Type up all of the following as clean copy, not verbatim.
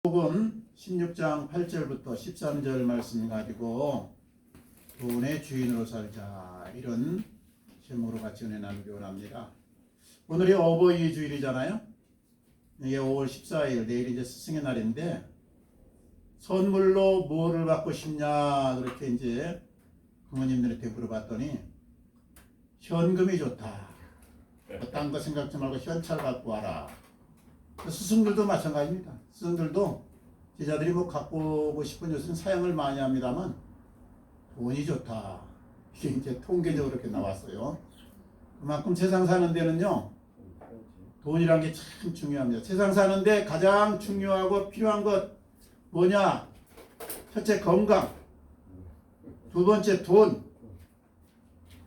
복음 16장 8절부터 13절 말씀 가지고 돈의 주인으로 살자, 이런 제목으로 같이 은혜 나누기 원합니다. 오늘이 어버이 주일이잖아요. 이게 5월 14일, 내일 이제 스승의 날인데, 선물로 뭐를 받고 싶냐 그렇게 이제 부모님들한테 물어봤더니 현금이 좋다. 딴 거 생각지 말고 현찰 갖고 와라. 스승들도 마찬가지입니다. 스승들도 제자들이 뭐 갖고 오고 싶은 것은 사용을 많이 합니다만 돈이 좋다. 이게 이제 통계적으로 그렇게 나왔어요. 그만큼 세상 사는 데는요, 돈이란 게 참 중요합니다. 세상 사는데 가장 중요하고 필요한 것 뭐냐? 첫째 건강, 두 번째 돈.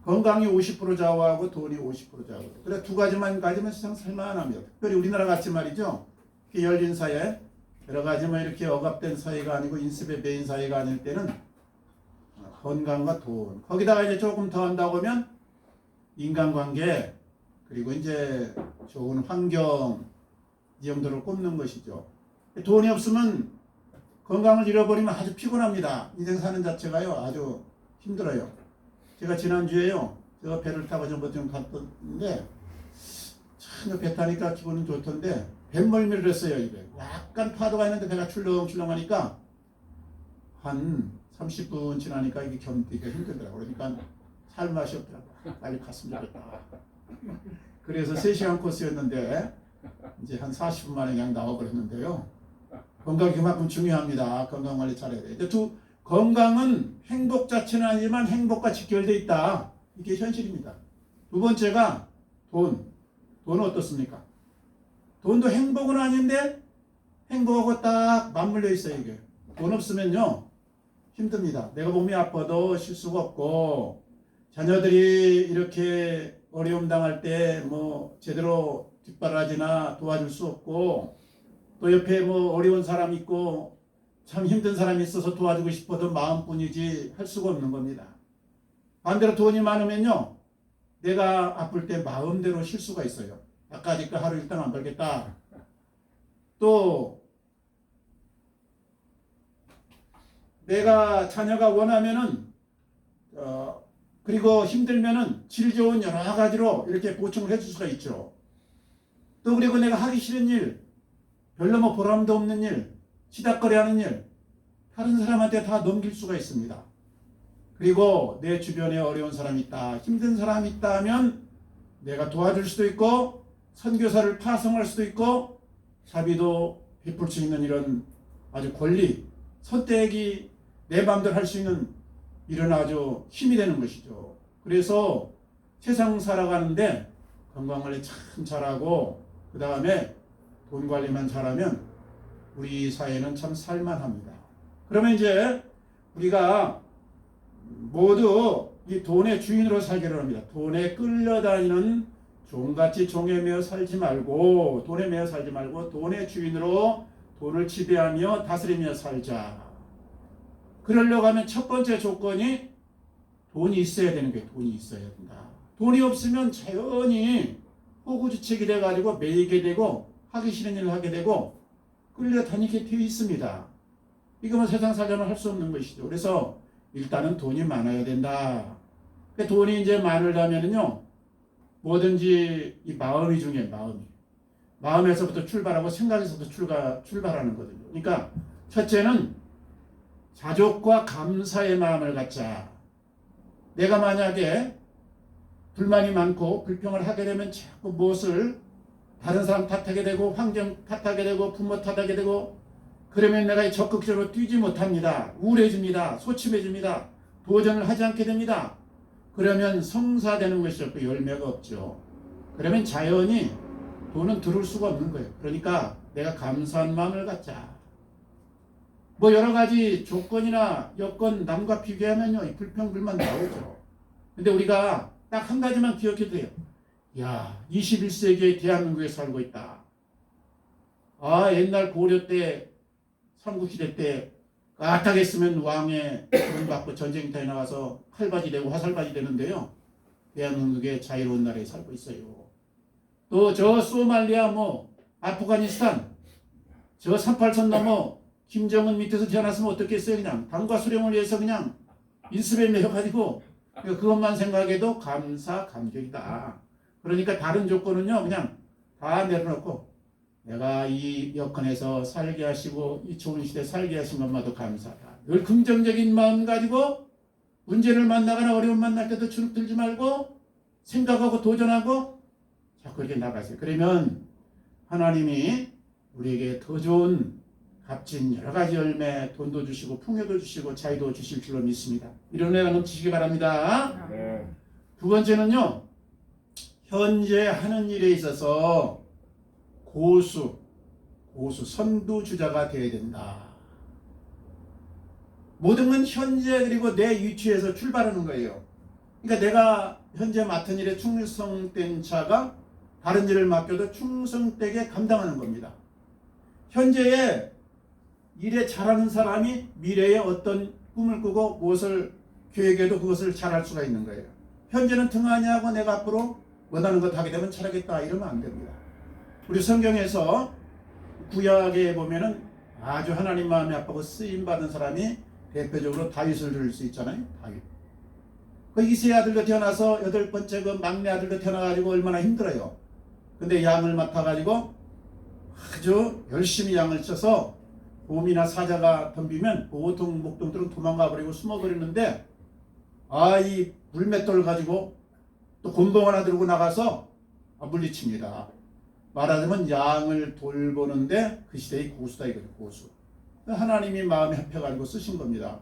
건강이 50% 좌우하고 돈이 50% 좌우하고. 그래 두 가지만 가지면 세상 살만합니다. 특별히 우리나라 같이 말이죠. 이렇게 열린 사회, 여러 가지 뭐 이렇게 억압된 사회가 아니고 인습의 메인 사회가 아닐 때는 건강과 돈. 거기다가 이제 조금 더 한다고 하면 인간관계, 그리고 이제 좋은 환경, 이 정도를 꼽는 것이죠. 돈이 없으면 건강을 잃어버리면 아주 피곤합니다. 인생 사는 자체가요 아주 힘들어요. 제가 지난주에요, 제가 배를 타고 전부터 갔던데, 참 배 타니까 기분은 좋던데, 뱃멀미를 했어요, 입에. 약간 파도가 있는데 배가 출렁출렁하니까, 한 30분 지나니까 이게 견디기가 힘들더라고요. 그러니까 살 맛이 없더라고요. 빨리 갔으면 좋겠다. 그래서 3시간 코스였는데, 이제 한 40분 만에 그냥 나와버렸는데요. 건강이 그만큼 중요합니다. 건강관리 잘해야 돼요. 건강은 행복 자체는 아니지만 행복과 직결되어 있다. 이게 현실입니다. 두 번째가 돈. 돈은 어떻습니까? 돈도 행복은 아닌데 행복하고 딱 맞물려 있어요. 이게 돈 없으면요 힘듭니다. 내가 몸이 아파도 쉴 수가 없고, 자녀들이 이렇게 어려움 당할 때 뭐 제대로 뒷바라지나 도와줄 수 없고, 또 옆에 뭐 어려운 사람 있고 참 힘든 사람이 있어서 도와주고 싶어도 마음뿐이지 할 수가 없는 겁니다. 반대로 돈이 많으면요, 내가 아플 때 마음대로 쉴 수가 있어요. 아까니까 하루 일당 안 벌겠다. 또 내가 자녀가 원하면은 그리고 힘들면은 질 좋은 여러 가지로 이렇게 보충을 해줄 수가 있죠. 또 그리고 내가 하기 싫은 일, 별로 뭐 보람도 없는 일, 시닥거리하는 일, 다른 사람한테 다 넘길 수가 있습니다. 그리고 내 주변에 어려운 사람이 있다, 힘든 사람이 있다 하면 내가 도와줄 수도 있고, 선교사를 파송할 수도 있고, 자비도 베풀 수 있는 이런 아주 권리, 선택이 내 마음대로 할 수 있는 이런 아주 힘이 되는 것이죠. 그래서 세상 살아가는데 건강관리 참 잘하고, 그 다음에 돈 관리만 잘하면 우리 사회는 참 살만합니다. 그러면 이제 우리가 모두 이 돈의 주인으로 살기로 합니다. 돈에 끌려다니는 종같이 종에 매여 살지 말고, 돈에 매여 살지 말고 돈의 주인으로 돈을 지배하며 다스리며 살자. 그러려고 하면 첫 번째 조건이 돈이 있어야 되는 거예요. 돈이 있어야 된다. 돈이 없으면 자연히 호구주책이 돼가지고 매이게 되고 하기 싫은 일을 하게 되고 끌려다니게 되어 있습니다. 이거는 세상 살자면 할 수 없는 것이죠. 그래서 일단은 돈이 많아야 된다. 돈이 이제 많으려면요, 뭐든지 이 마음이 중요해요. 마음에서부터 출발하고 생각에서부터 출발하는 거거든요. 그러니까 첫째는 자족과 감사의 마음을 갖자. 내가 만약에 불만이 많고 불평을 하게 되면 자꾸 무엇을 다른 사람 탓하게 되고, 환경 탓하게 되고, 부모 탓하게 되고, 그러면 내가 적극적으로 뛰지 못합니다. 우울해집니다. 소침해집니다. 도전을 하지 않게 됩니다. 그러면 성사되는 것이 없고 열매가 없죠. 그러면 자연히 돈은 들어올 수가 없는 거예요. 그러니까 내가 감사한 마음을 갖자. 뭐 여러 가지 조건이나 여건 남과 비교하면요, 이 불평불만 나오죠. 근데 우리가 딱 한 가지만 기억해도 돼요. 야, 21세기의 대한민국에 살고 있다. 아, 옛날 고려 때, 삼국시대 때 까딱했으면 왕의 돈 받고 전쟁터에 나가서 칼바지 되고 화살바지 되는데요, 대한민국의 자유로운 나라에 살고 있어요. 또 저 소말리아, 뭐 아프가니스탄, 저 38선 넘어 김정은 밑에서 태어났으면 어떻겠어요. 그냥 당과 수령을 위해서 그냥 인수에 매여가지고 그것만 생각해도 감격이다. 그러니까 다른 조건은요 그냥 다 내려놓고 내가 이 여건에서 살게 하시고 이 좋은 시대에 살게 하신 것마도 감사하다. 늘 긍정적인 마음 가지고 문제를 만나거나 어려움 만날 때도 주눅 들지 말고 생각하고 도전하고 자꾸 이렇게 나가세요. 그러면 하나님이 우리에게 더 좋은 값진 여러 가지 열매, 돈도 주시고 풍요도 주시고 자유도 주실 줄로 믿습니다. 이런 은혜가 넘치시기 바랍니다. 네. 두 번째는요, 현재 하는 일에 있어서 고수, 선두주자가 되어야 된다. 모든 건 현재 그리고 내 위치에서 출발하는 거예요. 그러니까 내가 현재 맡은 일에 충성된 자가 다른 일을 맡겨도 충성되게 감당하는 겁니다. 현재의 일에 잘하는 사람이 미래에 어떤 꿈을 꾸고 무엇을 계획해도 그것을 잘할 수가 있는 거예요. 현재는 등한히 하고 내가 앞으로 원하는 것 하게 되면 잘하겠다 이러면 안 됩니다. 우리 성경에서 구약에 보면은 아주 하나님 마음이 아프고 쓰임 받은 사람이 대표적으로 다윗을 들을 수 있잖아요. 다윗. 그 이세 아들도 태어나서 8번째 그 막내 아들도 태어나가지고 얼마나 힘들어요. 근데 양을 맡아가지고 아주 열심히 양을 쳐서 곰이나 사자가 덤비면 보통 목동들은 도망가 버리고 숨어버리는데 이 물맷돌 가지고 또 곤봉 하나 들고 나가서 물리칩니다. 말하자면 양을 돌보는데 그 시대의 고수다 이거죠. 고수. 하나님이 마음에 합해가지고 쓰신 겁니다.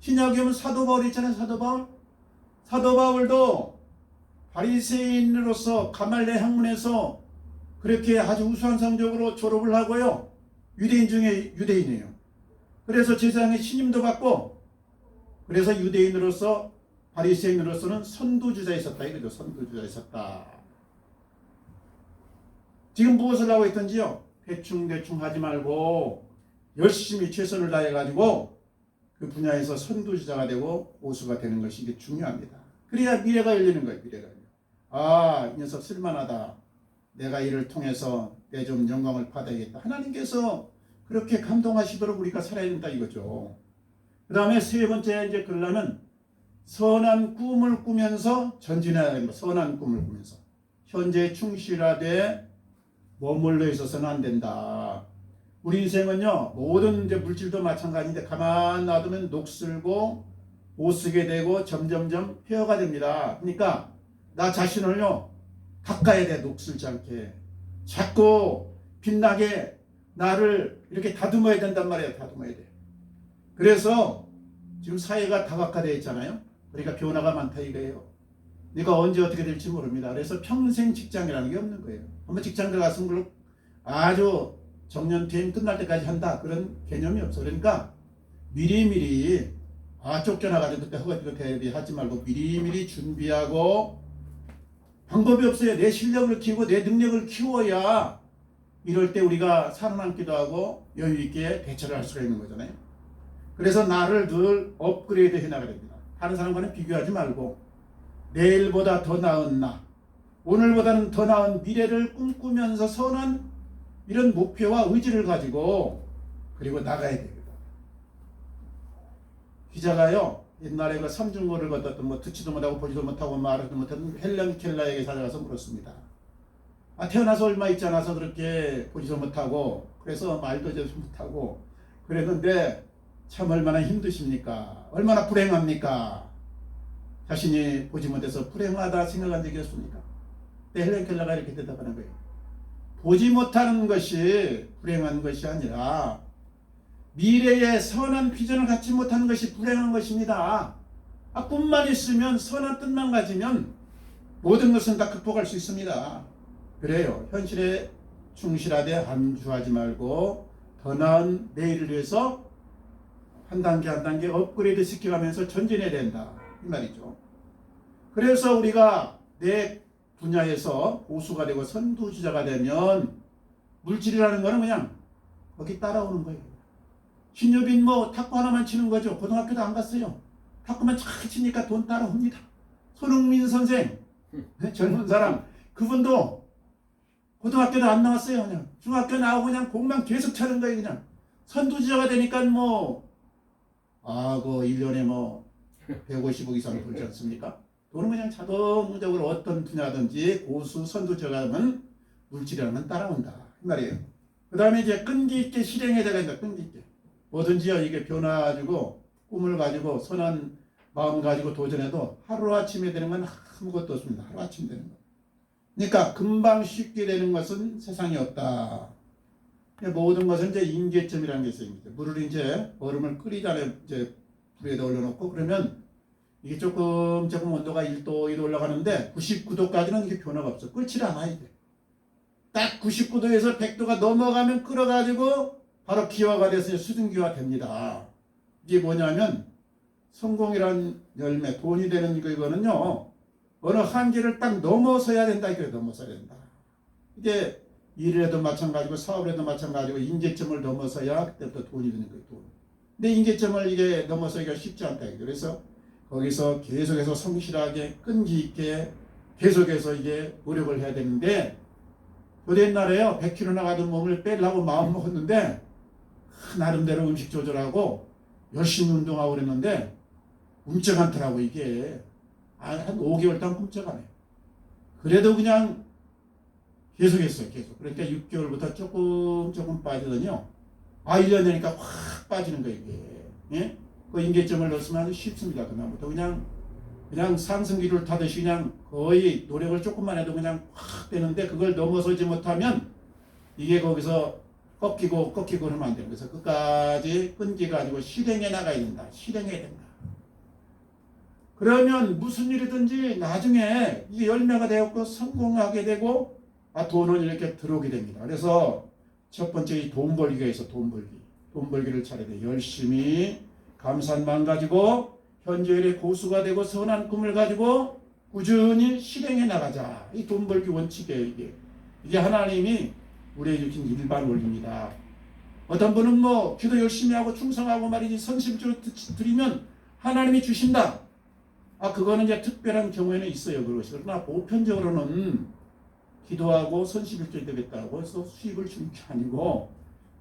신약에 보면 사도 바울 있잖아요. 사도 바울. 사도 바울도 바리새인으로서 가말레 학문에서 그렇게 아주 우수한 성적으로 졸업을 하고요. 유대인 중에 유대인이에요. 그래서 제사장의 신임도 받고 그래서 유대인으로서 바리새인으로서는 선두주자에 있었다 이거죠. 선두주자에 있었다. 지금 무엇을 하고 있던지요. 대충 하지 말고 열심히 최선을 다해가지고 그 분야에서 선두주자가 되고 고수가 되는 것이 이게 중요합니다. 그래야 미래가 열리는 거예요. 미래가. 이 녀석 쓸만하다. 내가 이를 통해서 내 좀 영광을 받아야겠다. 하나님께서 그렇게 감동하시도록 우리가 살아야 된다 이거죠. 그 다음에 세 번째 이제 그러려면 선한 꿈을 꾸면서 전진해야 됩니다. 선한 꿈을 꾸면서. 현재 충실하되 머물러 있어서는 안 된다. 우리 인생은요, 모든 이제 물질도 마찬가지인데 가만 놔두면 녹슬고 못 쓰게 되고 점점점 폐허가 됩니다. 그러니까 나 자신을요, 닦아야 돼. 녹슬지 않게. 자꾸 빛나게 나를 이렇게 다듬어야 된단 말이에요. 다듬어야 돼. 그래서 지금 사회가 다각화되어 있잖아요. 그러니까 변화가 많다 이거예요. 네가 언제 어떻게 될지 모릅니다. 그래서 평생 직장이라는 게 없는 거예요. 한번 직장 들어갔으면 그걸 아주 정년퇴임 끝날 때까지 한다. 그런 개념이 없어. 그러니까 미리미리 쫓겨나가지고 그때 허가지고 대비하지 말고 미리미리 준비하고 방법이 없어요. 내 실력을 키우고 내 능력을 키워야 이럴 때 우리가 살아남기도 하고 여유 있게 대처를 할 수가 있는 거잖아요. 그래서 나를 늘 업그레이드 해나가야 됩니다. 다른 사람과는 비교하지 말고 내일보다 더 나은 나, 오늘보다는 더 나은 미래를 꿈꾸면서 선한 이런 목표와 의지를 가지고 그리고 나가야 됩니다. 기자가요, 옛날에 그 삼중고를 걷었던 듣지도 못하고 보지도 못하고 말하지도 못하는 헬렌 켈러에게 찾아가서 물었습니다. 태어나서 얼마 있지 않아서 그렇게 보지도 못하고 그래서 말도 제대로 못하고 그랬는데 참 얼마나 힘드십니까? 얼마나 불행합니까? 자신이 보지 못해서 불행하다 생각한 적이 없습니까? 헬렌 켈러가 이렇게 대답하는 거예요. 보지 못하는 것이 불행한 것이 아니라 미래의 선한 비전을 갖지 못하는 것이 불행한 것입니다. 꿈만 있으면 선한 뜻만 가지면 모든 것은 다 극복할 수 있습니다. 그래요. 현실에 충실하되 안주하지 말고 더 나은 내일을 위해서 한 단계 한 단계 업그레이드 시켜가면서 전진해야 된다. 이 말이죠. 그래서 우리가 내 분야에서 고수가 되고 선두주자가 되면 물질이라는 거는 그냥 거기 따라오는 거예요. 신유빈 탁구 하나만 치는 거죠. 고등학교도 안 갔어요. 탁구만 잘 치니까 돈 따라옵니다. 손흥민 선생, 젊은 사람, 그분도 고등학교도 안 나왔어요. 그냥 중학교 나오고 그냥 공만 계속 차는 거예요. 그냥 선두주자가 되니까 뭐 그 1년에 뭐 150억 이상 벌지 않습니까? 돈은 그냥 자동적으로 어떤 분야든지 고수 선두주자가 되면 물질이라는 건 따라온다 이 말이에요. 그 다음에 이제 끈기 있게 실행해야 된다. 끈기 있게 뭐든지요 이게 변화 가지고 꿈을 가지고 선한 마음 가지고 도전해도 하루아침에 되는 건 아무것도 없습니다. 하루아침 되는 거. 그러니까 금방 쉽게 되는 것은 세상에 없다. 모든 것은 이제 임계점이라는 게 있어요. 물을 이제 얼음을 끓이잖아요. 이제 불에다 올려놓고 그러면 이게 조금 온도가 1도, 2도 올라가는데 99도까지는 이게 변화가 없어. 끓지 않아 이게. 딱 99도에서 100도가 넘어가면 끓어가지고 바로 기화가 돼서 수증기화 됩니다. 이게 뭐냐면 성공이란 열매, 돈이 되는 이거는요. 어느 한계를 딱 넘어서야 된다. 이거예요. 넘어서야 된다. 이게 일에도 마찬가지고 사업에도 마찬가지고 임계점을 넘어서야 그때부터 돈이 되는 거예요. 돈. 근데 임계점을 이게 넘어서기가 쉽지 않다. 그래서 거기서 계속해서 성실하게 끈기 있게 계속해서 이게 노력을 해야 되는데 저도 옛날에요 100kg 나가던 몸을 빼려고 마음 먹었는데 나름대로 음식 조절하고 열심히 운동하고 그랬는데 움쩍 않더라고 이게. 한 5개월 동안 꿈쩍 안 해요. 그래도 그냥 계속했어요. 계속. 그러니까 6개월부터 조금 빠지더니요. 1년 되니까 확 빠지는 거예요. 이게. 예? 그 임계점을 넣었으면 아주 쉽습니다. 그다음부터 그냥 상승기를 타듯이 그냥 거의 노력을 조금만 해도 그냥 확 되는데 그걸 넘어서지 못하면 이게 거기서 꺾이고 하면 안 돼요. 그래서 끝까지 끈기 가지고 실행해 나가야 된다. 실행해야 된다. 그러면 무슨 일이든지 나중에 이게 열매가 되었고 성공하게 되고 돈은 이렇게 들어오게 됩니다. 그래서 첫 번째 이 돈 벌기가 있어. 돈 벌기를 잘해야 돼. 열심히 감사한 마음 가지고 현재의 고수가 되고 선한 꿈을 가지고 꾸준히 실행해 나가자. 이 돈 벌기 원칙이에요. 이게 하나님이 우리에게 주신 일반 원리입니다. 어떤 분은 뭐 기도 열심히 하고 충성하고 말이지 선심주로 드리면 하나님이 주신다. 그거는 이제 특별한 경우에는 있어요. 그것이. 그러나 보편적으로는 기도하고 선심일주일 되겠다고 해서 수입을 주는 게 아니고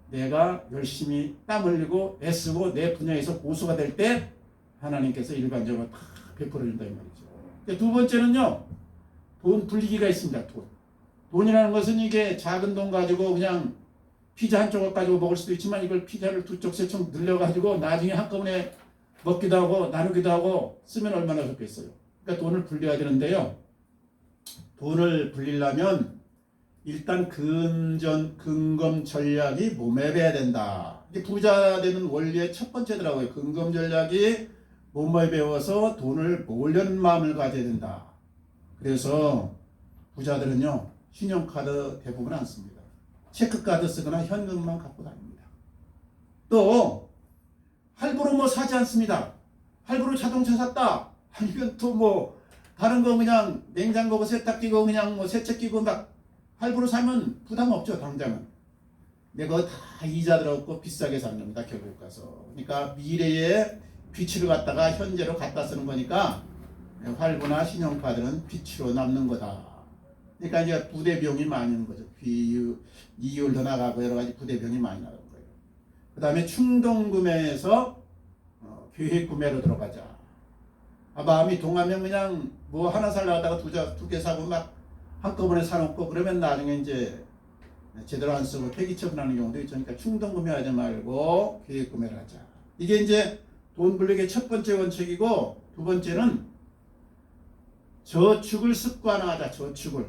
내가 열심히 땀 흘리고 애쓰고 내 분야에서 고수가 될 때 하나님께서 일반적으로 다 베풀어 준다 이 말이죠. 두 번째는요. 돈 불리기가 있습니다. 돈이라는 것은 이게 작은 돈 가지고 그냥 피자 한 조각 가지고 먹을 수도 있지만 이걸 피자를 두 쪽 세 쪽 늘려가지고 나중에 한꺼번에 먹기도 하고 나누기도 하고 쓰면 얼마나 좋겠어요. 그러니까 돈을 불려야 되는데요. 돈을 불리려면 일단 근검 전략이 몸에 배야 된다. 이게 부자 되는 원리의 첫 번째더라고요. 근검 전략이 몸에 배워서 돈을 모으려는 마음을 가져야 된다. 그래서 부자들은요. 신용카드 대부분 안 씁니다. 체크카드 쓰거나 현금만 갖고 다닙니다. 또 할부로 뭐 사지 않습니다. 할부로 자동차 샀다. 아니면 또 뭐 다른 거 그냥 냉장고고 세탁기고 그냥 뭐 세척기고 막 할부로 사면 부담 없죠. 당장은. 내가 다 이자 들어갔고 비싸게 산 겁니다. 결국 가서. 그러니까 미래의 비치를 갖다가 현재로 갖다 쓰는 거니까 할부나 신용카드는 비치로 남는 거다. 그러니까 이제 부대 비용이 많이 나는 거죠. 이율도 나가고 여러 가지 부대 비용이 많이 나가는 거예요. 그 다음에 충동 구매에서 계획 구매로 들어가자. 마음이 동하면 그냥 뭐 하나 살려다가 두 개 사고 막 한꺼번에 사놓고 그러면 나중에 이제 제대로 안 쓰고 폐기 처분하는 경우도 있죠. 그러니까 충동 구매하지 말고 계획 구매를 하자. 이게 이제 돈 불리기의 첫 번째 원칙이고 두 번째는 저축을 습관화하자. 저축을.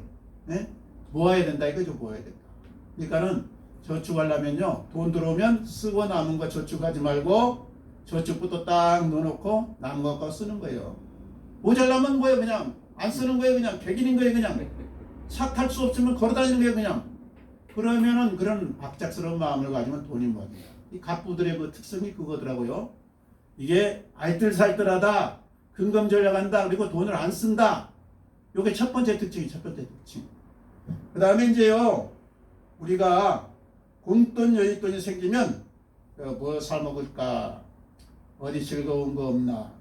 네? 모아야 된다 이거죠. 모아야 된다. 그러니까는 저축하려면요. 돈 들어오면 쓰고 남은 거 저축하지 말고 저축부터 딱 넣어놓고 남은 거 쓰는 거예요. 모자라면 뭐예요? 그냥 안 쓰는 거예요. 그냥 백인인 거예요. 그냥 차 탈 수 없으면 걸어다니는 거예요. 그냥. 그러면은 그런 박작스러운 마음을 가지면 돈이 모아집니다. 이 갑부들의 그 특성이 그거더라고요. 이게 알뜰살뜰하다, 근검 전략한다, 그리고 돈을 안 쓴다. 요게 첫 번째 특징이 첫 번째 특징. 그 다음에 이제요, 우리가 공돈 여윳돈이 생기면 뭐 사 먹을까, 어디 즐거운 거 없나.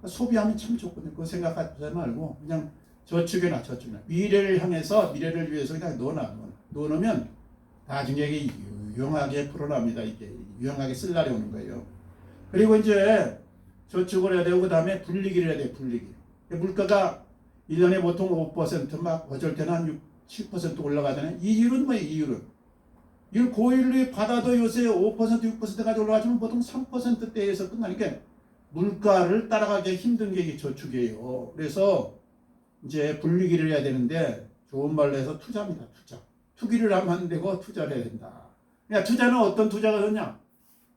소비하면 참 좋거든요. 그거 생각하지 말고 그냥 저축이나 미래를 향해서 미래를 위해서 그냥 넣어놓으면 나중에 이게 유용하게 풀어납니다. 이게 유용하게 쓸 날이 오는 거예요. 그리고 이제 저축을 해야 되고 그다음에 불리기를 해야 돼. 불리기. 물가가 1년에 보통 5%막 어쩔 때는 한 6, 7% 올라가잖아요. 이 이유는 뭐예요? 이율 고율이 받아도 요새 5%, 6%까지 올라가지만 보통 3%대에서 끝나니까 물가를 따라가기 힘든 게 저축이에요. 그래서 이제 분리기를 해야 되는데 좋은 말로 해서 투자입니다. 투기를 하면 안 되고 투자를 해야 된다. 그러니까 투자는 어떤 투자가 좋냐?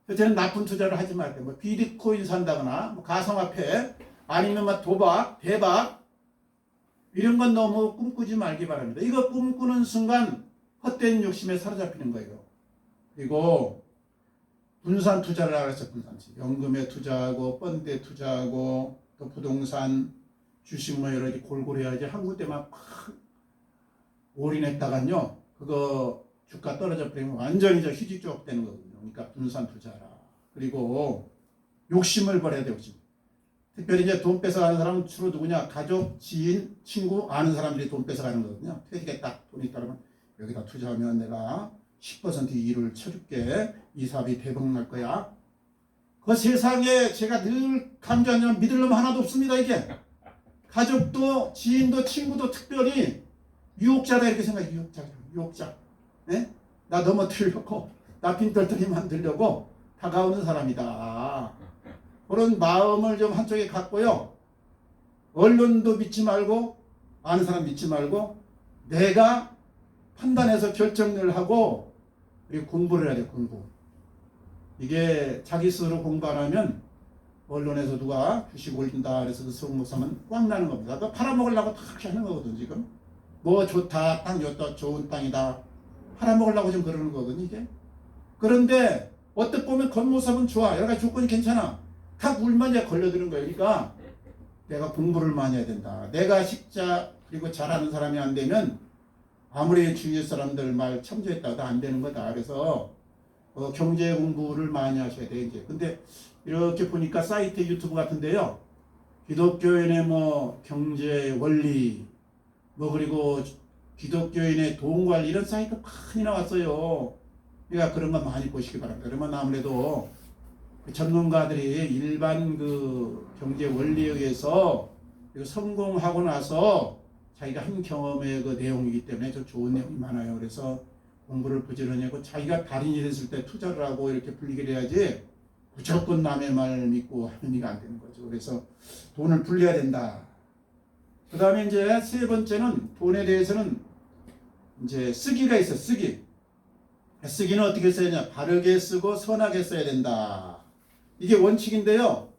저는 나쁜 투자를 하지 말게. 뭐 비트코인 산다거나 뭐 가상화폐 아니면 막 도박, 대박 이런 건 너무 꿈꾸지 말기 바랍니다. 이거 꿈꾸는 순간 헛된 욕심에 사로잡히는 거예요. 그리고 분산 투자를 알아서 연금에 투자하고 펀드에 투자하고 또 부동산 주식 뭐 여러 개 골고루 해야지 한 군데만 팍 올인했다간요 그거 주가 떨어져 버리면 완전히 휘지쭉 되는 거거든요. 그러니까 분산 투자라. 그리고 욕심을 버려야 돼. 욕심. 특별히 이제 돈 뺏어가는 사람은 주로 누구냐? 가족, 지인, 친구, 아는 사람들이 돈 뺏어가는 거거든요. 퇴직에 딱 돈이 있다면 여기다 투자하면 내가 10% 이율을 쳐줄게. 이 사업이 대박 날 거야. 그 세상에 제가 늘 강조하지만 믿을 놈 하나도 없습니다. 이게 가족도 지인도 친구도 특별히 유혹자다 이렇게 생각해. 유혹자. 네? 나 넘어뜨리려고 나 빈털터리 만들려고 다가오는 사람이다. 그런 마음을 좀 한쪽에 갖고요. 언론도 믿지 말고 아는 사람 믿지 말고 내가 판단해서 결정을 하고 그리고 공부를 해야 돼요. 공부. 이게 자기 스스로 공부 안 하면 언론에서 누가 주식 올린다 그래서 수업 사면 꽉 나는 겁니다. 그거 팔아먹으려고 그렇게 하는 거거든 지금. 뭐 좋다 땅 좋다 좋은 땅이다 팔아먹으려고 좀 그러는 거거든 이게. 그런데 어떻게 보면 겉모습은 좋아 여러 가지 조건이 괜찮아 다 물만 이제 걸려드는 거예요. 그러니까 내가 공부를 많이 해야 된다. 내가 식자 그리고 잘하는 사람이 안 되면 아무리 주위의 사람들 말 참조했다고 안 되는 거다. 그래서 경제 공부를 많이 하셔야 돼 이제. 근데 이렇게 보니까 사이트 유튜브 같은데요. 기독교인의 뭐 경제 원리 뭐 그리고 기독교인의 돈 관리 이런 사이트 많이 나왔어요. 그러니까 그런 거 많이 보시기 바랍니다. 그러면 아무래도 그 전문가들이 일반 그 경제 원리에 의해서 성공하고 나서 자기가 한 경험의 그 내용이기 때문에 좀 좋은 내용이 많아요. 그래서 공부를 부지런히 하고 자기가 달인이 됐을 때 투자를 하고 이렇게 분리를 해야지 무조건 남의 말 믿고 하는 일이 안 되는 거죠. 그래서 돈을 불려야 된다. 그 다음에 이제 세 번째는 돈에 대해서는 이제 쓰기가 있어. 쓰기는 어떻게 써야 되냐? 바르게 쓰고 선하게 써야 된다. 이게 원칙인데요.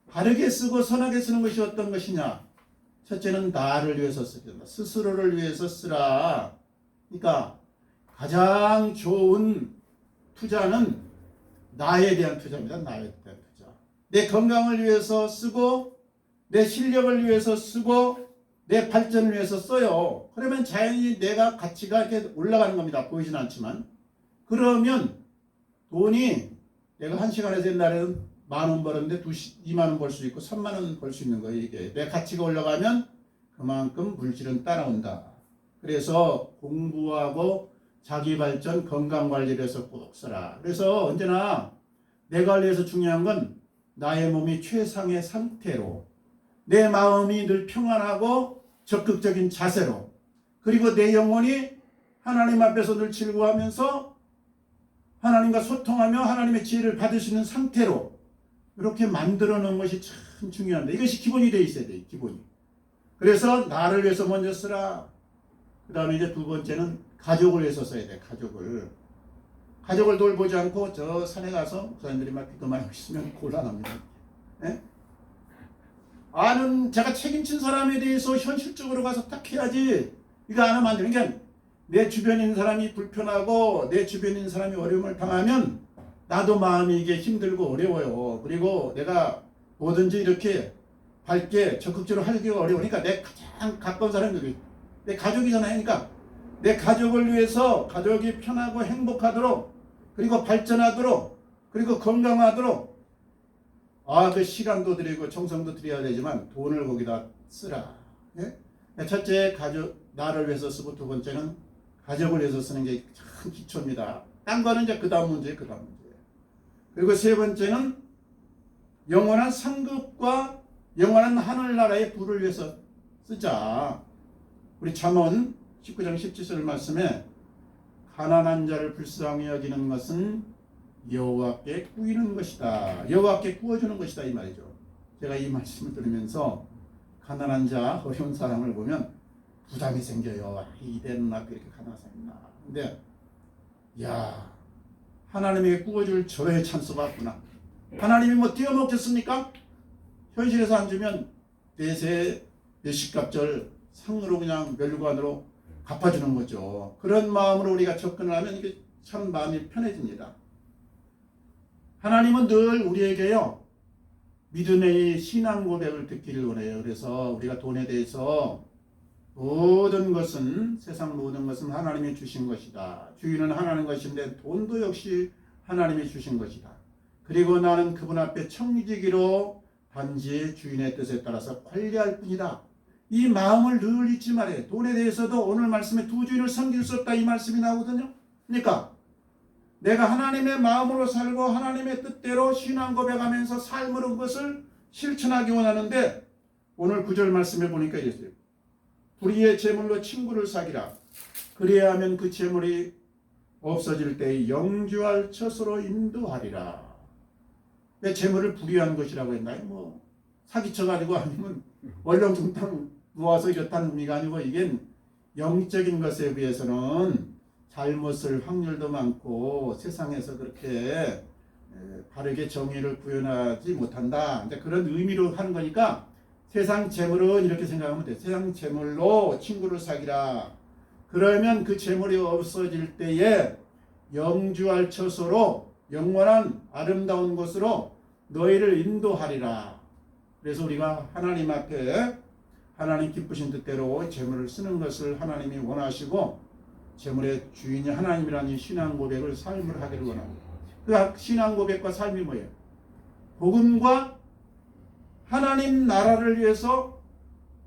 바르게 쓰고 선하게 쓰는 것이 어떤 것이냐? 첫째는 나를 위해서 쓰야 된다. 스스로를 위해서 쓰라. 그러니까 가장 좋은 투자는 나에 대한 투자입니다. 나에 대한 투자. 내 건강을 위해서 쓰고 내 실력을 위해서 쓰고 내 발전을 위해서 써요. 그러면 자연히 내가 가치가 이렇게 올라가는 겁니다. 보이진 않지만. 그러면 돈이 내가 한 시간에서 옛날에는 10,000원 벌었는데 2만 원 벌 수 있고 3만 원 벌 수 있는 거예요. 이게 내 가치가 올라가면 그만큼 물질은 따라온다. 그래서 공부하고 자기 발전, 건강 관리를 해서 꼭 써라. 그래서 언제나 내 관리에서 중요한 건 나의 몸이 최상의 상태로 내 마음이 늘 평안하고 적극적인 자세로 그리고 내 영혼이 하나님 앞에서 늘 즐거워하면서 하나님과 소통하며 하나님의 지혜를 받을 수 있는 상태로 이렇게 만들어 놓은 것이 참 중요한데 이것이 기본이 되어 있어야 돼요. 기본이. 그래서 나를 위해서 먼저 쓰라. 그 다음에 이제 두 번째는 가족을 위해서 써야 돼. 가족을 돌보지 않고 저 산에 가서 목사님들이 막 기도 많이 하시면 곤란합니다. 네? 제가 책임진 사람에 대해서 현실적으로 가서 딱 해야지. 이거 안 하면 안 되는 게 내 주변에 있는 사람이 불편하고 내 주변에 있는 사람이 어려움을 당하면 나도 마음이 이게 힘들고 어려워요. 그리고 내가 뭐든지 이렇게 밝게 적극적으로 하기가 어려우니까 내 가장 가까운 사람이 내 가족이잖아요. 그러니까 내 가족을 위해서 가족이 편하고 행복하도록 그리고 발전하도록 그리고 건강하도록 그 시간도 드리고 정성도 드려야 되지만 돈을 거기다 쓰라. 예? 첫째, 나를 위해서 쓰고, 두 번째는 가족을 위해서 쓰는 게 참 기초입니다. 딴 거는 이제 그 다음 문제예요. 그리고 세 번째는 영원한 상급과 영원한 하늘나라의 부를 위해서 쓰자. 우리 잠언 19장 17절 말씀에 가난한 자를 불쌍히 여기는 것은 여호와께 구이는 것이다. 여호와께 구워주는 것이다 이 말이죠. 제가 이 말씀을 들으면서 가난한 자, 어려운 사람을 보면 부담이 생겨요. 이대는 앞에 이렇게 가난한 사람이 있나. 근데 야, 하나님에게 구워줄 절호의 찬스가 왔구나. 하나님이 뭐 띄어먹겠습니까? 현실에서 안 주면 내세 몇십갑절 상으로 그냥 멸관으로 갚아주는 거죠. 그런 마음으로 우리가 접근을 하면 이게 참 마음이 편해집니다. 하나님은 늘 우리에게요, 믿음의 신앙 고백을 듣기를 원해요. 그래서 우리가 돈에 대해서 모든 것은, 세상 모든 것은 하나님이 주신 것이다. 주인은 하나님 것인데 돈도 역시 하나님이 주신 것이다. 그리고 나는 그분 앞에 청지기로 단지 주인의 뜻에 따라서 관리할 뿐이다. 이 마음을 늘 잊지 말아요. 돈에 대해서도 오늘 말씀에 두 주인을 섬길 수 없다 이 말씀이 나오거든요. 그러니까 내가 하나님의 마음으로 살고 하나님의 뜻대로 신앙 고백하면서 삶으로 그것을 실천하기 원하는데, 오늘 9절 말씀에 보니까 이랬어요. 불의의 재물로 친구를 사귀라. 그래야 하면 그 재물이 없어질 때에 영주할 처소로 인도하리라. 내 재물을 불의한 것이라고 했나요? 뭐 사기쳐가지고 아니면 얼렁뚱땅 모아서 이렇다는 의미가 아니고, 이게 영적인 것에 비해서는 잘못을 확률도 많고 세상에서 그렇게 바르게 정의를 구현하지 못한다. 이제 그런 의미로 하는 거니까 세상 재물은 이렇게 생각하면 돼. 세상 재물로 친구를 사귀라. 그러면 그 재물이 없어질 때에 영주할 처소로, 영원한 아름다운 곳으로 너희를 인도하리라. 그래서 우리가 하나님 앞에 하나님 기쁘신 뜻대로 재물을 쓰는 것을 하나님이 원하시고, 재물의 주인이 하나님이라는 신앙 고백을 삶을 하기를 원합니다. 그 신앙 고백과 삶이 뭐예요? 복음과 하나님 나라를 위해서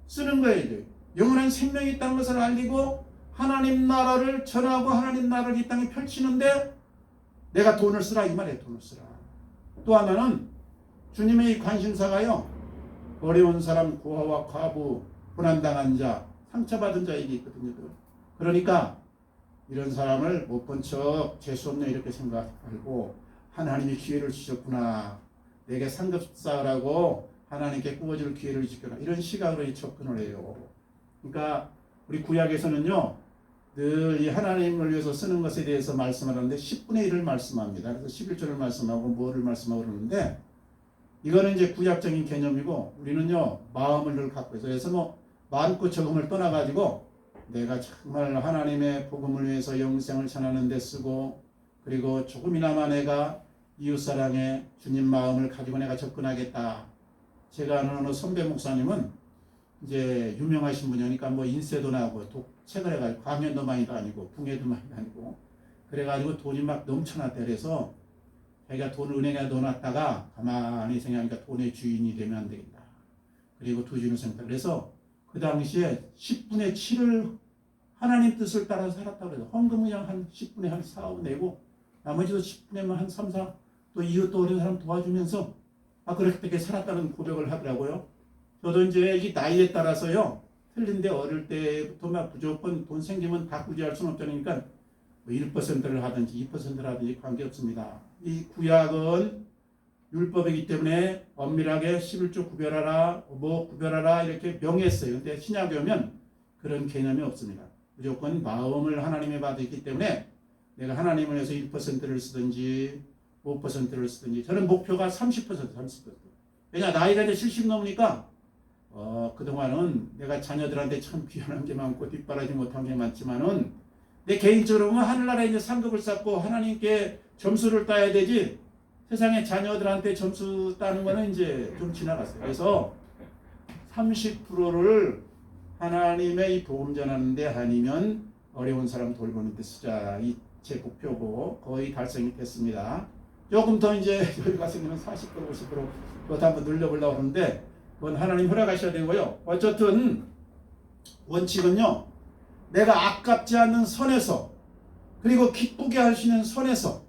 쓰는 거예요. 영원한 생명이 있다는 것을 알리고 하나님 나라를 전하고 하나님 나라를 이 땅에 펼치는데 내가 돈을 쓰라 이 말이에요. 돈을 쓰라. 또 하나는 주님의 관심사가요, 어려운 사람, 고아와 과부, 고난당한 자, 상처받은 자에게 있거든요. 그러니까 이런 사람을 못 본 척 재수없네 이렇게 생각하고, 하나님이 기회를 주셨구나, 내게 상급사라고 하나님께 구워줄 기회를 주셨구나, 이런 시각으로 접근을 해요. 그러니까 우리 구약에서는요, 늘 이 하나님을 위해서 쓰는 것에 대해서 말씀하는데 10분의 1을 말씀합니다. 그래서 11절을 말씀하고 뭐를 말씀하고 그러는데, 이거는 이제 구약적인 개념이고, 우리는요 마음을 늘 갖고 있어요. 그래서 뭐 많고 적음을 떠나가지고 내가 정말 하나님의 복음을 위해서 영생을 전하는 데 쓰고, 그리고 조금이나마 내가 이웃사랑에 주님 마음을 가지고 내가 접근하겠다. 제가 아는 어느 선배 목사님은 이제 유명하신 분이니까 뭐 인쇄도 나고 책을 해가지고 강연도 많이 다니고 붕해도 많이 다니고 그래가지고 돈이 막 넘쳐났대. 그래서 자기가 돈을 은행에 넣어놨다가 가만히 생각하니까 돈의 주인이 되면 안 되겠다. 그리고 두 주인을 생각. 그래서 그 당시에 10분의 7을 하나님 뜻을 따라 살았다고 해서 헌금은 그냥 한 10분의 한 4, 5 내고 나머지도 10분의 한 3, 4 또 이웃도 어려운 사람 도와주면서 그렇게 살았다는 고백을 하더라고요. 저도 이제 이 나이에 따라서요 틀린데, 어릴 때부터 막 무조건 돈 생기면 다 구제할 수는 없다니까 1%를 하든지 2%를 하든지 관계없습니다. 이 구약은 율법이기 때문에 엄밀하게 11조 구별하라, 뭐 구별하라 이렇게 명했어요. 근데 신약에 오면 그런 개념이 없습니다. 무조건 마음을 하나님의 받았기 때문에 내가 하나님을 위해서 1%를 쓰든지 5%를 쓰든지, 저는 목표가 30%. 왜냐, 나이가 이제 70 넘으니까 그동안은 내가 자녀들한테 참 귀한 게 많고 뒷바라지 못한 게 많지만은 내 개인적으로 보면 하늘나라에 이제 상급을 쌓고 하나님께 점수를 따야 되지, 세상에 자녀들한테 점수 따는 거는 이제 좀 지나갔어요. 그래서 30%를 하나님의 이 복음 전하는데, 아니면 어려운 사람 돌보는 데 쓰자. 이 제 목표고 거의 달성이 됐습니다. 조금 더 이제 여유가 생기면 40%, 50% 그것도 한번 늘려보려고 하는데 그건 하나님 허락하셔야 되고요. 어쨌든 원칙은요, 내가 아깝지 않는 선에서, 그리고 기쁘게 할 수 있는 선에서,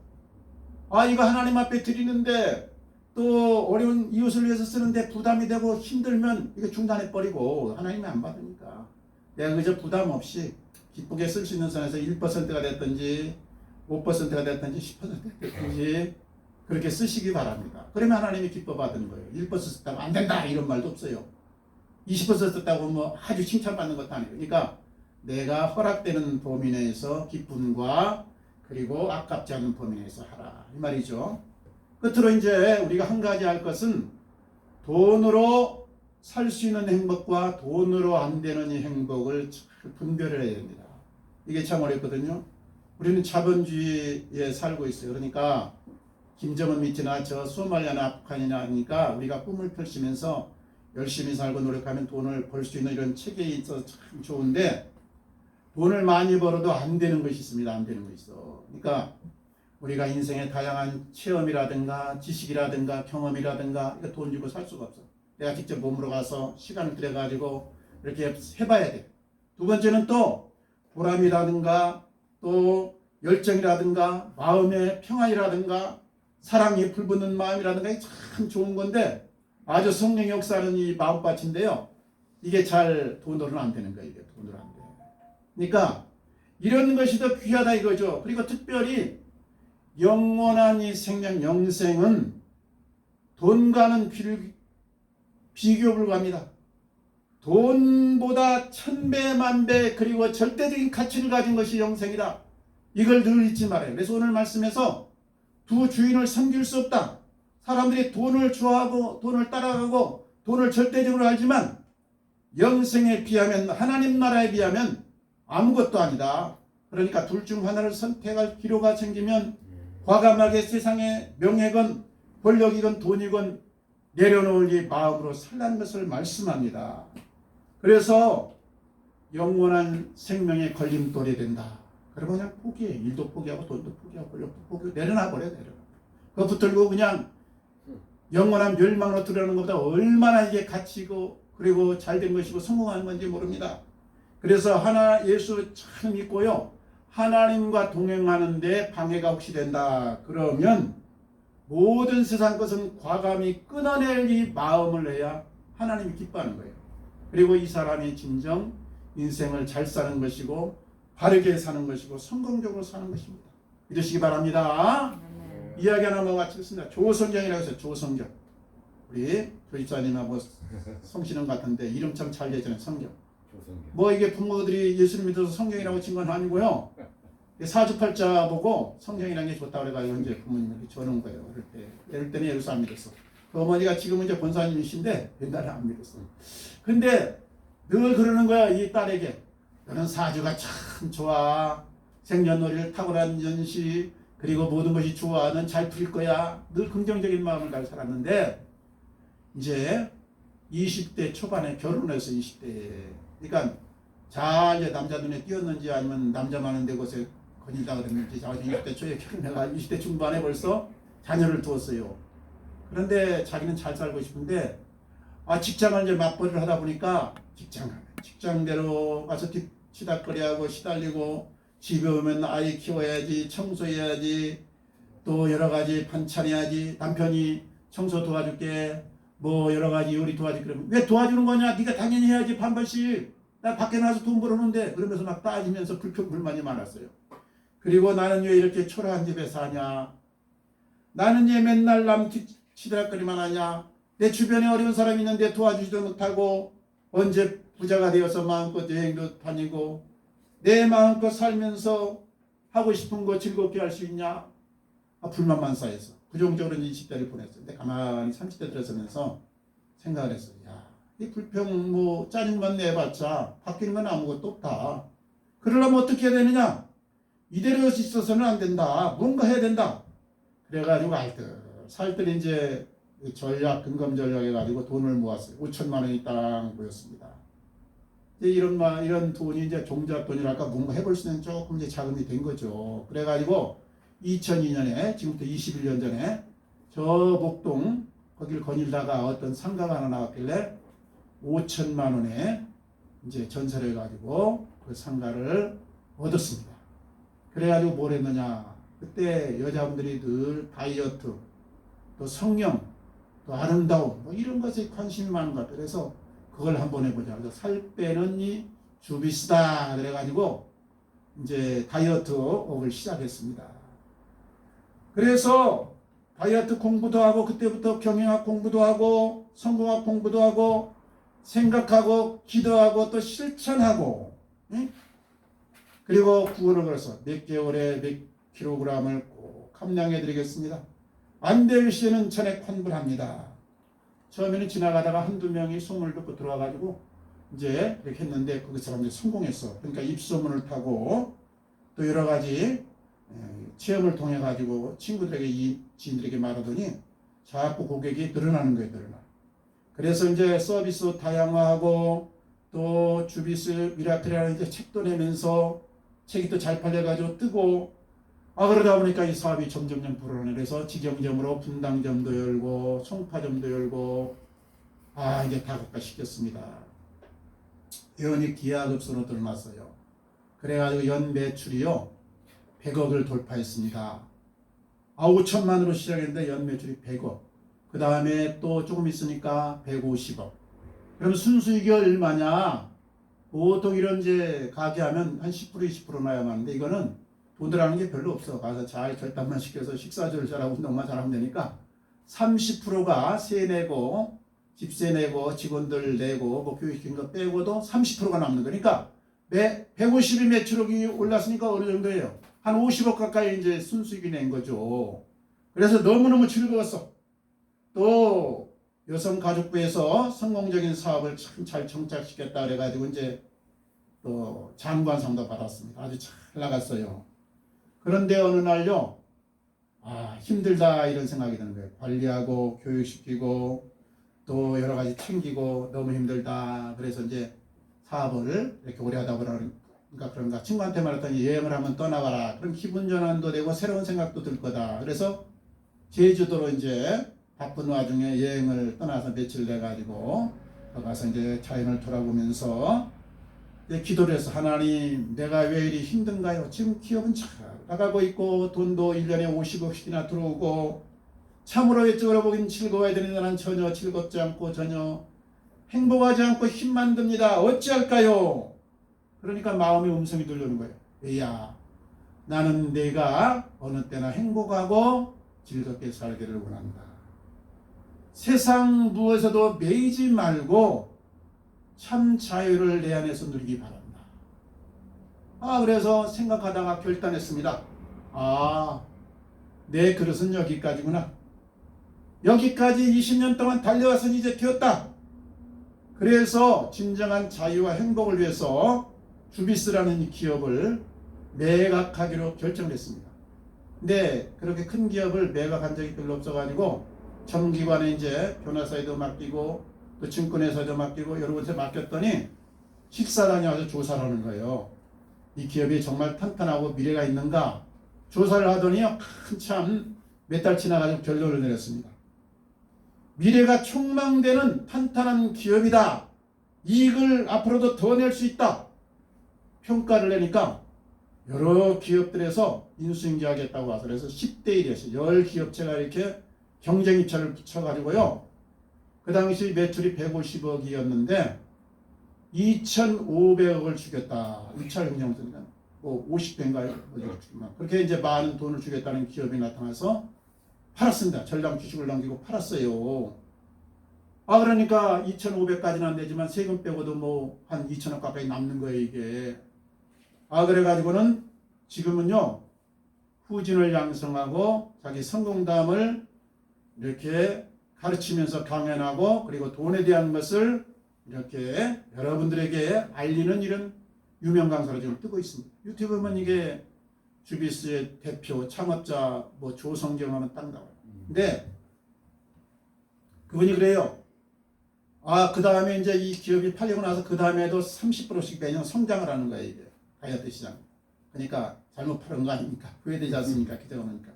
이거 하나님 앞에 드리는데 또 어려운 이웃을 위해서 쓰는데 부담이 되고 힘들면 이거 중단해버리고, 하나님이 안 받으니까 내가 그저 부담 없이 기쁘게 쓸 수 있는 선에서 1%가 됐든지 5%가 됐든지 10%가 됐든지 그렇게 쓰시기 바랍니다. 그러면 하나님이 기뻐 받는 거예요. 1% 썼다고 안 된다 이런 말도 없어요. 20% 썼다고 뭐 아주 칭찬받는 것도 아니에요. 그러니까 내가 허락되는 범위 내에서 기쁨과 그리고 아깝지 않은 범위 내에서 하라 이 말이죠. 끝으로 이제 우리가 한 가지 할 것은 돈으로 살 수 있는 행복과 돈으로 안 되는 이 행복을 잘 분별을 해야 됩니다. 이게 참 어렵거든요. 우리는 자본주의에 살고 있어요. 그러니까 김정은 밑이나 저 소말리아나 아프간이나 하니까 우리가 꿈을 펼치면서 열심히 살고 노력하면 돈을 벌 수 있는 이런 체계에 있어서 참 좋은데, 돈을 많이 벌어도 안 되는 것이 있습니다. 안 되는 것이 있어. 그러니까 우리가 인생의 다양한 체험이라든가 지식이라든가 경험이라든가 이거 돈 주고 살 수가 없어. 내가 직접 몸으로 가서 시간을 들여가지고 이렇게 해봐야 돼. 두 번째는 또 보람이라든가 또 열정이라든가 마음의 평안이라든가 사랑이 불붙는 마음이라든가 이게 참 좋은 건데, 아주 성령의 역사는 이 마음밭인데요. 이게 잘 돈으로는 안 되는 거예요. 이게 돈으로 안 돼. 그러니까 이런 것이 더 귀하다 이거죠. 그리고 특별히 영원한 이 생명, 영생은 돈과는 비교 불가합니다. 돈보다 1000배, 만배, 그리고 절대적인 가치를 가진 것이 영생이다. 이걸 늘 잊지 말아요. 그래서 오늘 말씀에서 두 주인을 섬길 수 없다. 사람들이 돈을 좋아하고 돈을 따라가고 돈을 절대적으로 알지만 영생에 비하면, 하나님 나라에 비하면 아무것도 아니다. 그러니까 둘 중 하나를 선택할 필요가 생기면 과감하게 세상의 명예건 권력이건 돈이건 내려놓을 이 마음으로 살라는 것을 말씀합니다. 그래서 영원한 생명의 걸림돌이 된다. 그러면 그냥 포기해. 일도 포기하고 돈도 포기하고 권력도 포기하고 내려놔버려. 그거 붙들고 그냥 영원한 멸망으로 들어가는 것보다 얼마나 이게 가치고 그리고 잘된 것이고 성공하는 건지 모릅니다. 그래서 예수 참 믿고요, 하나님과 동행하는데 방해가 혹시 된다 그러면 모든 세상 것은 과감히 끊어낼 이 마음을 해야 하나님이 기뻐하는 거예요. 그리고 이 사람이 진정 인생을 잘 사는 것이고 바르게 사는 것이고 성공적으로 사는 것입니다. 믿으시기 바랍니다. 이야기 하나 마치겠습니다. 조성경이라고 해서 조성경. 우리 교집사님하고 성신은 같은데 이름 참 잘 되잖아요. 성경. 뭐 이게 부모들이 예수를 믿어서 성경이라고 친 건 아니고요. 사주팔자 보고 성경이라는 게 좋다고 그래가지고 이제 부모님에게 줘놓은 거예요. 어릴 때는 예수 안 믿었어. 그 어머니가 지금은 이제 권사님이신데 옛날에 안 믿었어. 근데 늘 그러는 거야, 이 딸에게. 너는 사주가 참 좋아. 생년월일 탁월한 연시 그리고 모든 것이 좋아. 넌 잘 풀릴 거야. 늘 긍정적인 마음을 가지고 살았는데 이제 20대 초반에 결혼해서 20대. 그러니까 잘 이제 남자 눈에 띄었는지 아니면 남자 많은 데 곳에 거닐다 그랬는지 20대 초에 결혼해가 20대 중반에 벌써 자녀를 두었어요. 그런데 자기는 잘 살고 싶은데 직장을 이제 맞벌이를 하다 보니까 직장대로 가서 치닥거리하고 시달리고 집에 오면 아이 키워야지, 청소해야지, 또 여러 가지 반찬해야지, 남편이 청소 도와줄게, 뭐 여러 가지 요리 도와줄게. 그러면 왜 도와주는 거냐? 네가 당연히 해야지. 반반씩. 나 밖에 나가서 돈 벌어오는데. 그러면서 막 따지면서 불만이 많았어요. 그리고 나는 왜 이렇게 초라한 집에 사냐? 나는 왜 맨날 남 치드락거리만 하냐? 내 주변에 어려운 사람이 있는데 도와주지도 못하고 언제 부자가 되어서 마음껏 여행도 다니고 내 마음껏 살면서 하고 싶은 거 즐겁게 할 수 있냐? 불만만 쌓여서 부정적으로 20대를 보냈어요. 근데 가만히 30대 들어서면서 생각을 했어요. 이 불평 뭐 짜증만 내봤자 바뀌는 건 아무것도 없다. 그러려면 어떻게 해야 되느냐? 이대로 있어서는 안 된다. 뭔가 해야 된다. 그래가지고 살뜰 이제 금검 전략 해가지고 돈을 모았어요. 5천만 원이 딱 모였습니다. 이런 돈이 이제 종잣돈이랄까 뭔가 해볼 수 있는 조금 이제 자금이 된 거죠. 그래가지고 2002년에 지금부터 21년 전에 저 목동 거길 거닐다가 어떤 상가가 하나 나왔길래 5천만 원에 이제 전설해 가지고 그 상가를 얻었습니다. 그래가지고 뭘 했느냐? 그때 여자분들이 늘 다이어트, 또 성령, 또 아름다움, 뭐 이런 것에 관심이 많은 것 같아요. 그래서 그걸 한번 해보자. 그래서 살 빼는 이 주비스다. 그래가지고 이제 다이어트업을 시작했습니다. 그래서 다이어트 공부도 하고 그때부터 경영학 공부도 하고 성공학 공부도 하고 생각하고 기도하고 또 실천하고, 응? 그리고 구원을 걸어서 몇 개월에 몇 킬로그램을 꼭 감량해 드리겠습니다. 안 될 시에는 전액 환불합니다. 처음에는 지나가다가 한두 명이 소문을 듣고 들어와가지고 이제 이렇게 했는데 그 사람들이 성공했어. 그러니까 입소문을 타고 또 여러 가지 체험을 통해 가지고 친구들에게 지인들에게 말하더니 자꾸 고객이 늘어나는 거예요. 늘어나. 그래서 이제 서비스 다양화하고 또 주비스 미라클이라는 이제 책도 내면서 책이 또 잘 팔려가지고 뜨고, 그러다 보니까 이 사업이 점점점 불어나네. 그래서 직영점으로 분당점도 열고 송파점도 열고 이제 다각화 시켰습니다. 연이 기하급수로 들어났어요. 그래가지고 연 매출이요 100억을 돌파했습니다. 5천만으로 시작했는데 연 매출이 100억. 그 다음에 또 조금 있으니까 150억. 그럼 순수익이 얼마냐? 보통 이런 이제 가게 하면 한 10% 20% 나야만 하는데 이거는 돈 들어가는 게 별로 없어. 가서 잘 결단만 시켜서 식사를 잘하고 운동만 잘하면 되니까 30%가 세 내고 집세 내고 직원들 내고 뭐 교육시킨 거 빼고도 30%가 남는 거니까 150이 매출액이 올랐으니까 어느 정도예요? 한 50억 가까이 이제 순수익이 낸 거죠. 그래서 너무너무 즐거웠어. 또 여성가족부에서 성공적인 사업을 참 잘 정착시켰다 그래가지고 이제 또 장관상도 받았습니다. 아주 잘 나갔어요. 그런데 어느 날요, 힘들다 이런 생각이 드는 거예요. 관리하고 교육시키고 또 여러 가지 챙기고 너무 힘들다. 그래서 이제 사업을 이렇게 오래 하다 보니까 그런가 친구한테 말했더니 여행을 한번 떠나가라. 그럼 기분 전환도 되고 새로운 생각도 들 거다. 그래서 제주도로 이제 바쁜 와중에 여행을 떠나서 며칠 돼가지고 가서 이제 자연을 돌아보면서 이제 기도를 해서 하나님 내가 왜 이리 힘든가요? 지금 기업은 잘 나가고 있고 돈도 1년에 50억씩이나 들어오고 참으로 외적으로 보긴 즐거워야 되는데 나는 전혀 즐겁지 않고 전혀 행복하지 않고 힘만 듭니다. 어찌할까요? 그러니까 마음의 음성이 들려오는 거예요. 야, 나는 내가 어느 때나 행복하고 즐겁게 살기를 원한다. 세상 무엇에도 매이지 말고 참 자유를 내 안에서 누리기 바란다. 그래서 생각하다가 결단했습니다. 내 그릇은 여기까지구나. 여기까지 20년 동안 달려와서 이제 되었다. 그래서 진정한 자유와 행복을 위해서 주비스라는 이 기업을 매각하기로 결정을 했습니다. 근데 그렇게 큰 기업을 매각한 적이 별로 없어가지고 정기관에 이제 변호사에도 맡기고 또 증권회사에도 맡기고 여러 곳에 맡겼더니 식사단이 와서 조사를 하는 거예요. 이 기업이 정말 탄탄하고 미래가 있는가 조사를 하더니요 한참 몇 달 지나가지고 결론을 내렸습니다. 미래가 촉망되는 탄탄한 기업이다. 이익을 앞으로도 더 낼 수 있다. 평가를 내니까 여러 기업들에서 인수인계하겠다고 와서 그래서 10대 1이었어요. 10기업체가 이렇게 경쟁 입찰을 붙여가지고요. 그 당시 매출이 150억이었는데 2,500억을 주겠다. 입찰 경쟁에서 뭐 50배인가요? 그렇게 이제 많은 돈을 주겠다는 기업이 나타나서 팔았습니다. 전량 주식을 남기고 팔았어요. 그러니까 2,500까지는 안 되지만 세금 빼고도 뭐 한 2,000억 가까이 남는 거예요, 이게. 그래가지고는 지금은요, 후진을 양성하고 자기 성공담을 이렇게 가르치면서 강연하고 그리고 돈에 대한 것을 이렇게 여러분들에게 알리는 이런 유명 강사로 지금 뜨고 있습니다. 유튜브 보면 이게 주비스의 대표 창업자 뭐 조성경 하면 딱 나와요. 근데 그분이 그래요. 그 다음에 이제 이 기업이 팔리고 나서 그 다음에도 30%씩 매년 성장을 하는 거예요, 이게. 다이어트 시장. 그러니까 잘못 팔은 거 아닙니까? 후회되지 않습니까? 기대가 오니까.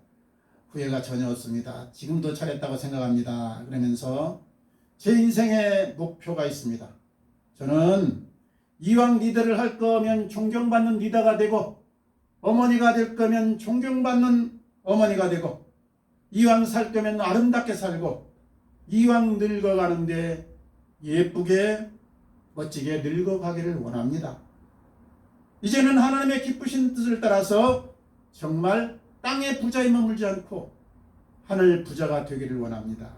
후회가 전혀 없습니다. 지금도 잘했다고 생각합니다. 그러면서 제 인생의 목표가 있습니다. 저는 이왕 리더를 할 거면 존경받는 리더가 되고, 어머니가 될 거면 존경받는 어머니가 되고, 이왕 살 거면 아름답게 살고, 이왕 늙어가는데 예쁘게 멋지게 늙어가기를 원합니다. 이제는 하나님의 기쁘신 뜻을 따라서 정말 땅의 부자에 머물지 않고 하늘 부자가 되기를 원합니다.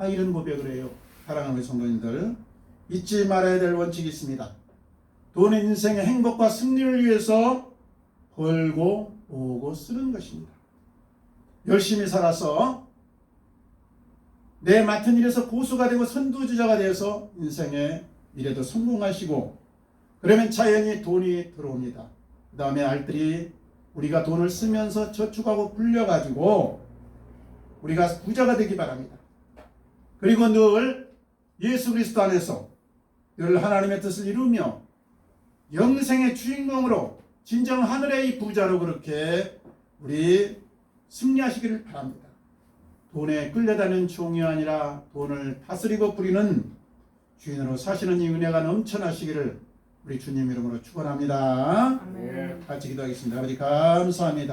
이런 고백을 해요. 사랑하는 우리 성도님들, 잊지 말아야 될 원칙이 있습니다. 돈은 인생의 행복과 승리를 위해서 벌고 모으고 쓰는 것입니다. 열심히 살아서 내 맡은 일에서 고수가 되고 선두주자가 되어서 인생의 일에도 성공하시고, 그러면 자연히 돈이 들어옵니다. 그 다음에 알뜰히 우리가 돈을 쓰면서 저축하고 불려가지고 우리가 부자가 되기 바랍니다. 그리고 늘 예수 그리스도 안에서 늘 하나님의 뜻을 이루며 영생의 주인공으로 진정 하늘의 이 부자로 그렇게 우리 승리하시기를 바랍니다. 돈에 끌려다니는 종이 아니라 돈을 다스리고 부리는 주인으로 사시는 이 은혜가 넘쳐나시기를 우리 주님 이름으로 축원합니다. 아멘. 같이 기도하겠습니다. 아버지 감사합니다.